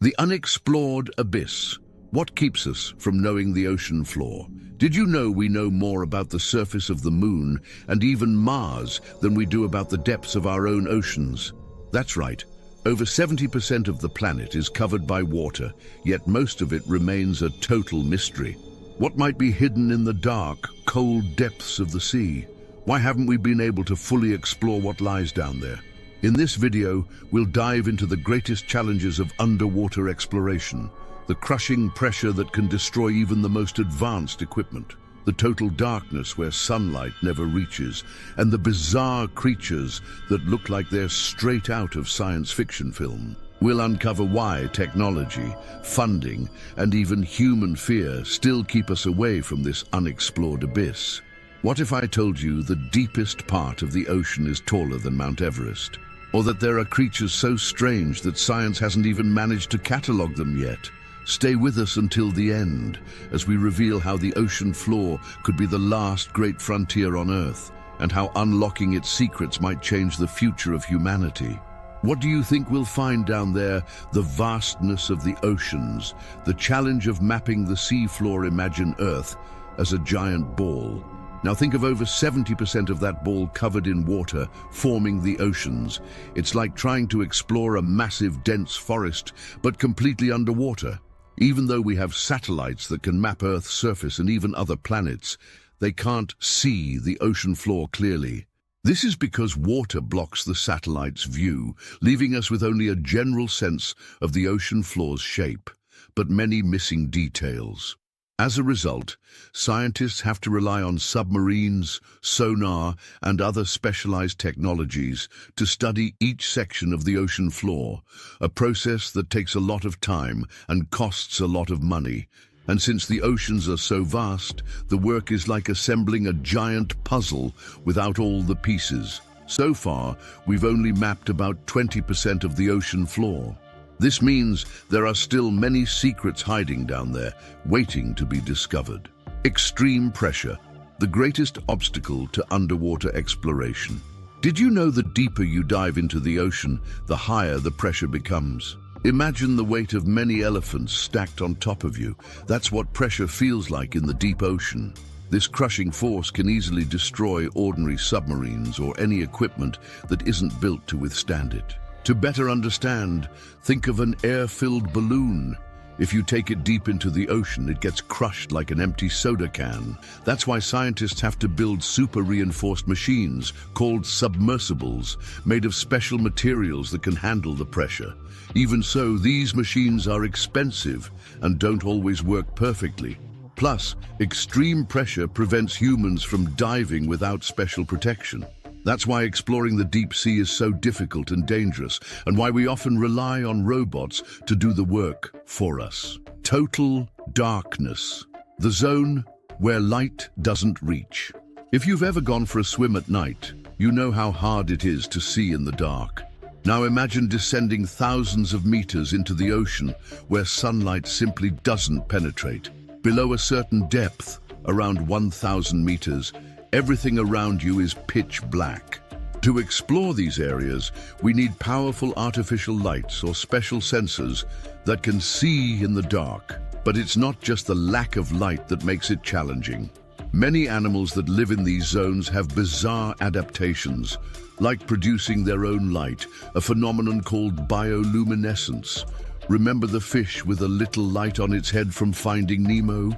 The unexplored abyss. What keeps us from knowing the ocean floor? Did you know we know more about the surface of the Moon and even Mars than we do about the depths of our own oceans? That's right. Over 70% of the planet is covered by water, yet most of it remains a total mystery. What might be hidden in the dark, cold depths of the sea? Why haven't we been able to fully explore what lies down there? In this video, we'll dive into the greatest challenges of underwater exploration, the crushing pressure that can destroy even the most advanced equipment, the total darkness where sunlight never reaches, and the bizarre creatures that look like they're straight out of science fiction film. We'll uncover why technology, funding, and even human fear still keep us away from this unexplored abyss. What if I told you the deepest part of the ocean is taller than Mount Everest? Or that there are creatures so strange that science hasn't even managed to catalogue them yet? Stay with us until the end, as we reveal how the ocean floor could be the last great frontier on Earth, and how unlocking its secrets might change the future of humanity. What do you think we'll find down there? The vastness of the oceans, the challenge of mapping the seafloor. Imagine Earth as a giant ball. Now think of over 70% of that ball covered in water, forming the oceans. It's like trying to explore a massive, dense forest, but completely underwater. Even though we have satellites that can map Earth's surface and even other planets, they can't see the ocean floor clearly. This is because water blocks the satellite's view, leaving us with only a general sense of the ocean floor's shape, but many missing details. As a result, scientists have to rely on submarines, sonar, and other specialized technologies to study each section of the ocean floor, a process that takes a lot of time and costs a lot of money. And since the oceans are so vast, the work is like assembling a giant puzzle without all the pieces. So far, we've only mapped about 20% of the ocean floor. This means there are still many secrets hiding down there, waiting to be discovered. Extreme pressure, the greatest obstacle to underwater exploration. Did you know the deeper you dive into the ocean, the higher the pressure becomes? Imagine the weight of many elephants stacked on top of you. That's what pressure feels like in the deep ocean. This crushing force can easily destroy ordinary submarines or any equipment that isn't built to withstand it. To better understand, think of an air-filled balloon. If you take it deep into the ocean, it gets crushed like an empty soda can. That's why scientists have to build super-reinforced machines called submersibles, made of special materials that can handle the pressure. Even so, these machines are expensive and don't always work perfectly. Plus, extreme pressure prevents humans from diving without special protection. That's why exploring the deep sea is so difficult and dangerous, and why we often rely on robots to do the work for us. Total darkness, the zone where light doesn't reach. If you've ever gone for a swim at night, you know how hard it is to see in the dark. Now imagine descending thousands of meters into the ocean where sunlight simply doesn't penetrate. Below a certain depth, around 1,000 meters, everything around you is pitch black. To explore these areas, we need powerful artificial lights or special sensors that can see in the dark. But it's not just the lack of light that makes it challenging. Many animals that live in these zones have bizarre adaptations, like producing their own light, a phenomenon called bioluminescence. Remember the fish with a little light on its head from Finding Nemo?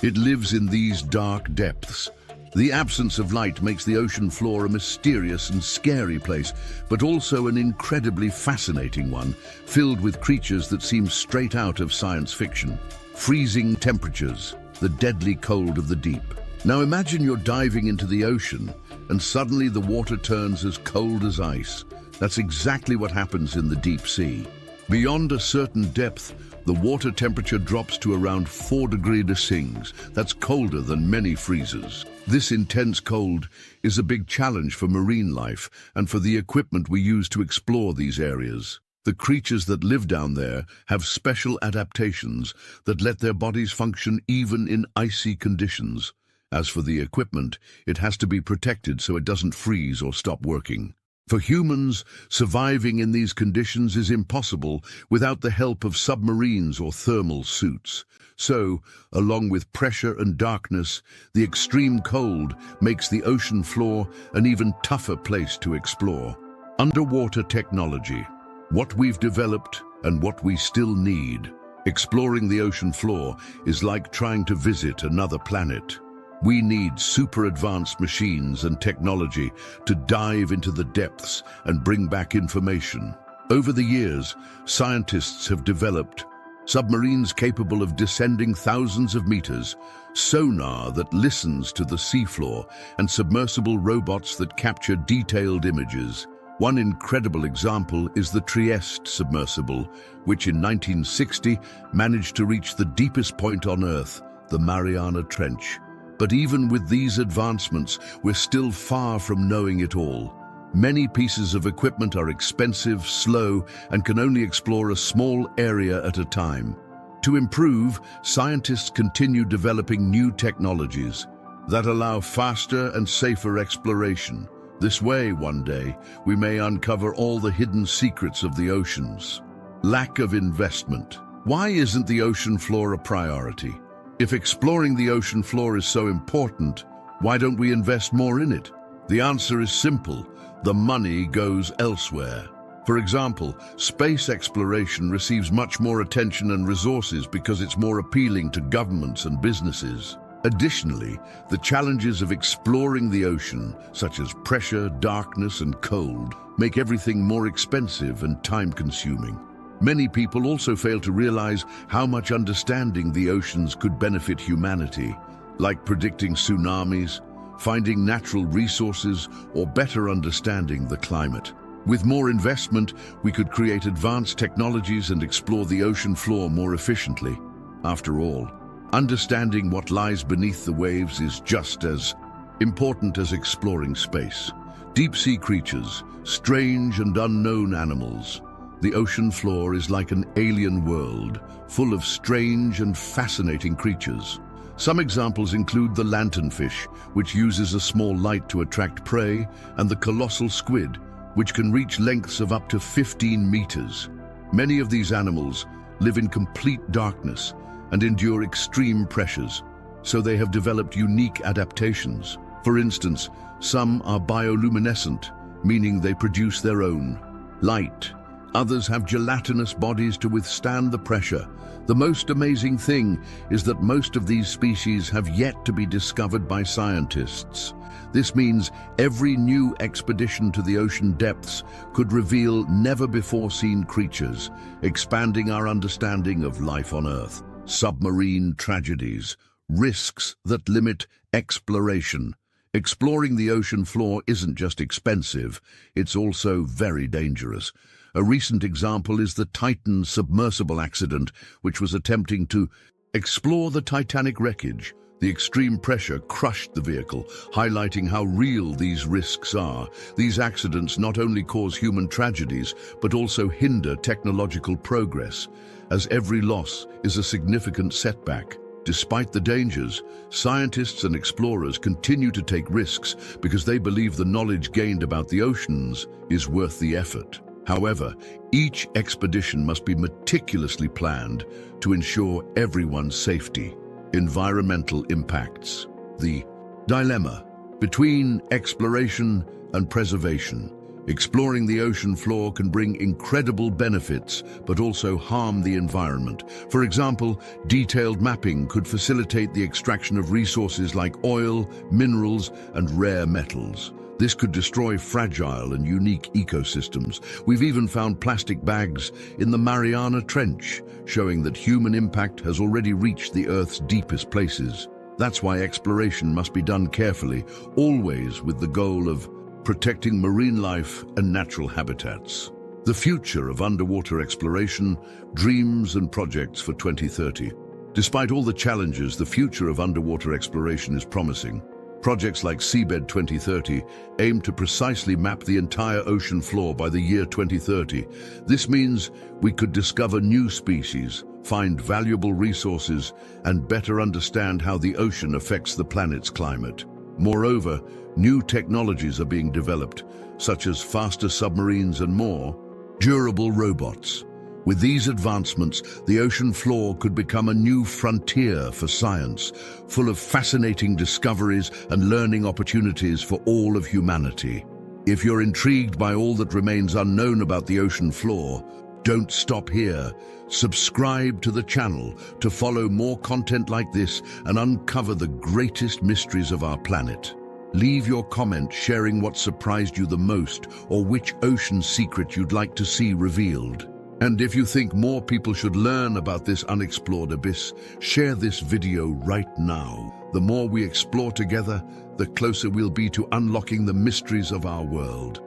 It lives in these dark depths. The absence of light makes the ocean floor a mysterious and scary place, but also an incredibly fascinating one, filled with creatures that seem straight out of science fiction. Freezing temperatures, the deadly cold of the deep. Now imagine you're diving into the ocean, and suddenly the water turns as cold as ice. That's exactly what happens in the deep sea. Beyond a certain depth, the water temperature drops to around 4 degrees Celsius. That's colder than many freezers. This intense cold is a big challenge for marine life and for the equipment we use to explore these areas. The creatures that live down there have special adaptations that let their bodies function even in icy conditions. As for the equipment, it has to be protected so it doesn't freeze or stop working. For humans, surviving in these conditions is impossible without the help of submarines or thermal suits. So, along with pressure and darkness, the extreme cold makes the ocean floor an even tougher place to explore. Underwater technology, what we've developed and what we still need. Exploring the ocean floor is like trying to visit another planet. We need super advanced machines and technology to dive into the depths and bring back information. Over the years, scientists have developed submarines capable of descending thousands of meters, sonar that listens to the seafloor, and submersible robots that capture detailed images. One incredible example is the Trieste submersible, which in 1960 managed to reach the deepest point on Earth, the Mariana Trench. But even with these advancements, we're still far from knowing it all. Many pieces of equipment are expensive, slow, and can only explore a small area at a time. To improve, scientists continue developing new technologies that allow faster and safer exploration. This way, one day, we may uncover all the hidden secrets of the oceans. Lack of investment. Why isn't the ocean floor a priority? If exploring the ocean floor is so important, why don't we invest more in it? The answer is simple. The money goes elsewhere. For example, space exploration receives much more attention and resources because it's more appealing to governments and businesses. Additionally, the challenges of exploring the ocean, such as pressure, darkness, and cold, make everything more expensive and time-consuming. Many people also fail to realize how much understanding the oceans could benefit humanity, like predicting tsunamis, finding natural resources, or better understanding the climate. With more investment, we could create advanced technologies and explore the ocean floor more efficiently. After all, understanding what lies beneath the waves is just as important as exploring space. Deep-sea creatures, strange and unknown animals. The ocean floor is like an alien world, full of strange and fascinating creatures. Some examples include the lanternfish, which uses a small light to attract prey, and the colossal squid, which can reach lengths of up to 15 meters. Many of these animals live in complete darkness and endure extreme pressures, so they have developed unique adaptations. For instance, some are bioluminescent, meaning they produce their own light. Others have gelatinous bodies to withstand the pressure. The most amazing thing is that most of these species have yet to be discovered by scientists. This means every new expedition to the ocean depths could reveal never-before-seen creatures, expanding our understanding of life on Earth. Submarine tragedies, risks that limit exploration. Exploring the ocean floor isn't just expensive, it's also very dangerous. A recent example is the Titan submersible accident, which was attempting to explore the Titanic wreckage. The extreme pressure crushed the vehicle, highlighting how real these risks are. These accidents not only cause human tragedies, but also hinder technological progress, as every loss is a significant setback. Despite the dangers, scientists and explorers continue to take risks because they believe the knowledge gained about the oceans is worth the effort. However, each expedition must be meticulously planned to ensure everyone's safety. Environmental impacts. The dilemma between exploration and preservation. Exploring the ocean floor can bring incredible benefits, but also harm the environment. For example, detailed mapping could facilitate the extraction of resources like oil, minerals, and rare metals. This could destroy fragile and unique ecosystems. We've even found plastic bags in the Mariana Trench, showing that human impact has already reached the Earth's deepest places. That's why exploration must be done carefully, always with the goal of protecting marine life and natural habitats. The future of underwater exploration, dreams and projects for 2030. Despite all the challenges, the future of underwater exploration is promising. Projects like Seabed 2030 aim to precisely map the entire ocean floor by the year 2030. This means we could discover new species, find valuable resources, and better understand how the ocean affects the planet's climate. Moreover, new technologies are being developed such as faster submarines and more, durable robots. With these advancements, the ocean floor could become a new frontier for science, full of fascinating discoveries and learning opportunities for all of humanity. If you're intrigued by all that remains unknown about the ocean floor, don't stop here. Subscribe to the channel to follow more content like this and uncover the greatest mysteries of our planet. Leave your comment sharing what surprised you the most or which ocean secret you'd like to see revealed. And if you think more people should learn about this unexplored abyss, share this video right now. The more we explore together, the closer we'll be to unlocking the mysteries of our world.